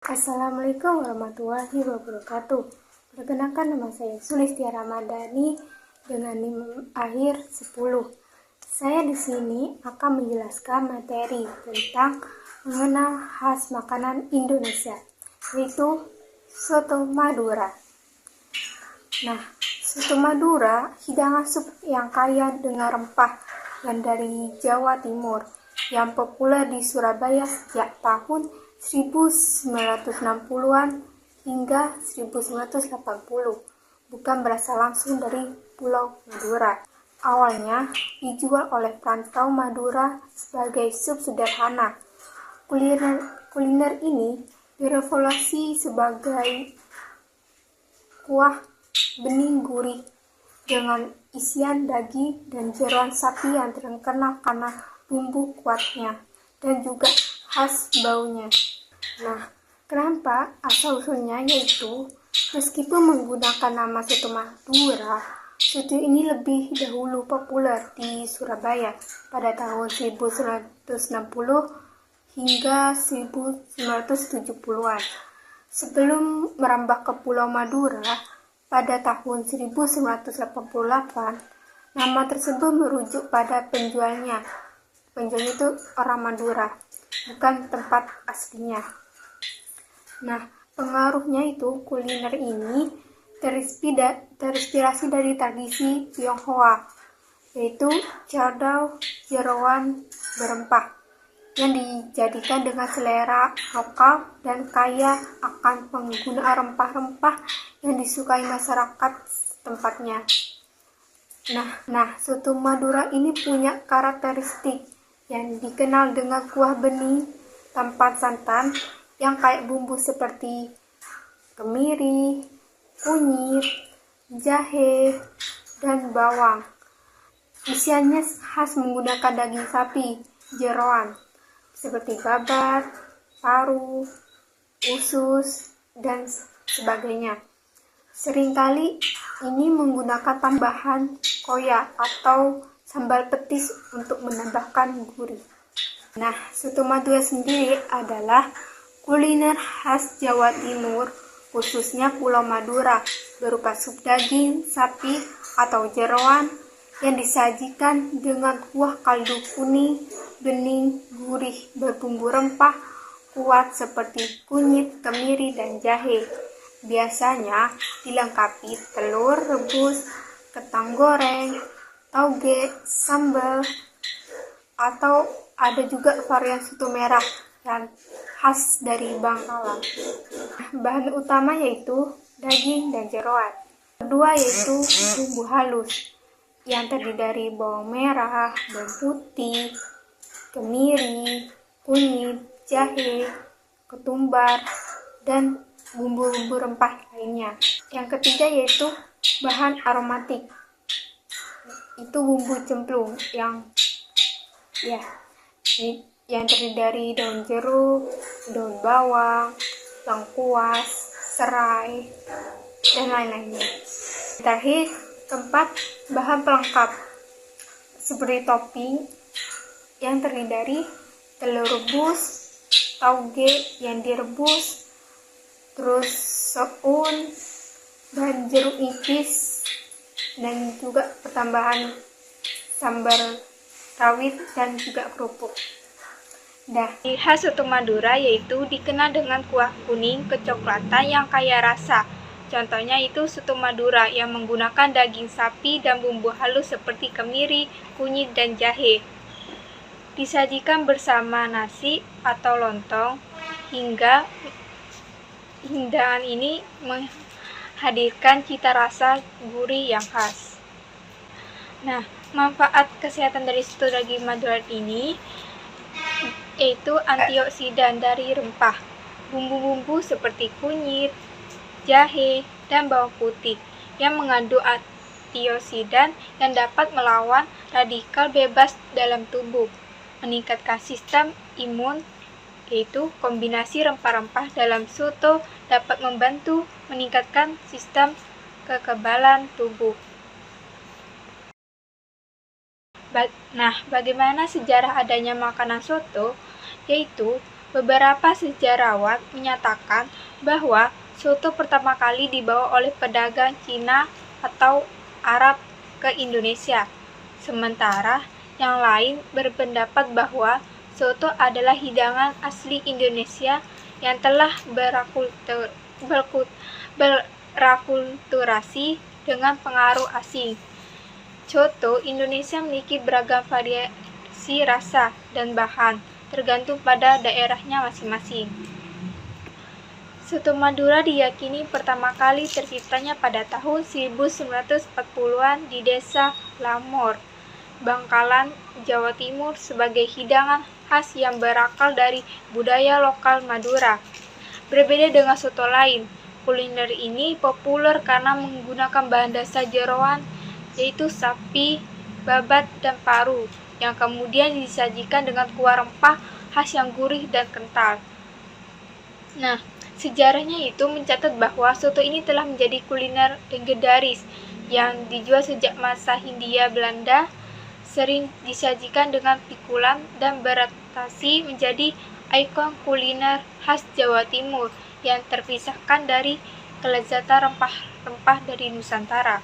Assalamualaikum warahmatullahi wabarakatuh. Perkenalkan, nama saya Sulistia Ramadhani dengan NIM akhir 10. Saya di sini akan menjelaskan materi tentang mengenal khas makanan Indonesia, yaitu soto Madura. Nah, soto Madura hidangan sup yang kaya dengan rempah dan dari Jawa Timur yang populer di Surabaya sejak tahun 1960-an hingga 1980, bukan berasal langsung dari Pulau Madura. Awalnya dijual oleh perantau Madura sebagai sup sederhana. Kuliner ini direvolusi sebagai kuah bening gurih dengan isian daging dan jeroan sapi yang terkenal karena bumbu kuatnya dan juga khas baunya. Nah, kenapa asal-usulnya yaitu meskipun menggunakan nama soto Madura, soto ini lebih dahulu populer di Surabaya pada tahun 1960 hingga 1970-an. Sebelum merambah ke Pulau Madura pada tahun 1988, nama tersebut merujuk pada penjualnya. Penjualnya itu orang Madura, bukan tempat aslinya. Nah, pengaruhnya itu kuliner ini terinspirasi dari tradisi Tionghoa, yaitu cadau jeroan berempah yang dijadikan dengan selera lokal dan kaya akan penggunaan rempah-rempah yang disukai masyarakat tempatnya. Nah, soto Madura ini punya karakteristik yang dikenal dengan kuah bening tanpa santan yang kayak bumbu seperti kemiri, kunyit, jahe, dan bawang. Isiannya khas menggunakan daging sapi, jeroan, seperti babat, paru, usus, dan sebagainya. Seringkali ini menggunakan tambahan koya atau sambal petis untuk menambahkan gurih. Nah, soto Madura sendiri adalah kuliner khas Jawa Timur, khususnya Pulau Madura, berupa sup daging sapi atau jeroan yang disajikan dengan kuah kaldu kuning, bening, gurih, berbumbu rempah kuat seperti kunyit, kemiri, dan jahe. Biasanya dilengkapi telur rebus, kentang goreng, tauge, sambal, atau ada juga varian soto merah yang khas dari Bangkalan. Bahan utama yaitu daging dan jeroan. Kedua yaitu bumbu halus yang terdiri dari bawang merah, bawang putih, kemiri, kunyit, jahe, ketumbar, dan bumbu-bumbu rempah lainnya. Yang ketiga yaitu bahan aromatik. Itu bumbu cemplung yang terdiri dari daun jeruk, daun bawang, lengkuas, serai, dan lain-lainnya. Terakhir, keempat, bahan pelengkap seperti topping yang terdiri dari telur rebus, tauge yang direbus, terus soun, dan jeruk nipis, dan juga pertambahan sambal rawit dan juga kerupuk. Ciri khas soto Madura yaitu dikenal dengan kuah kuning kecoklatan yang kaya rasa. Contohnya itu soto Madura yang menggunakan daging sapi dan bumbu halus seperti kemiri, kunyit, dan jahe. Disajikan bersama nasi atau lontong hingga hidangan ini menghadirkan cita rasa gurih yang khas. Nah, manfaat kesehatan dari soto daging Madura ini yaitu antioksidan dari rempah, bumbu-bumbu seperti kunyit, jahe, dan bawang putih yang mengandung antioksidan yang dapat melawan radikal bebas dalam tubuh, meningkatkan sistem imun, yaitu kombinasi rempah-rempah dalam soto dapat membantu meningkatkan sistem kekebalan tubuh. Nah, bagaimana sejarah adanya makanan soto? Yaitu Beberapa sejarawan menyatakan bahwa soto pertama kali dibawa oleh pedagang Cina atau Arab ke Indonesia. Sementara yang lain berpendapat bahwa soto adalah hidangan asli Indonesia yang telah berakulturasi dengan pengaruh asing. Soto Indonesia memiliki beragam variasi rasa dan bahan, tergantung pada daerahnya masing-masing. Soto Madura diyakini pertama kali terciptanya pada tahun 1940-an di Desa Lamor, Bangkalan, Jawa Timur sebagai hidangan khas yang berakar dari budaya lokal Madura. Berbeda dengan soto lain, kuliner ini populer karena menggunakan bahan dasar jeroan, yaitu sapi, babat, dan paru, yang kemudian disajikan dengan kuah rempah khas yang gurih dan kental. Nah, sejarahnya itu mencatat bahwa soto ini telah menjadi kuliner legendaris yang dijual sejak masa Hindia Belanda, sering disajikan dengan pikulan dan beradaptasi menjadi ikon kuliner khas Jawa Timur yang terpisahkan dari kelezatan rempah-rempah dari Nusantara.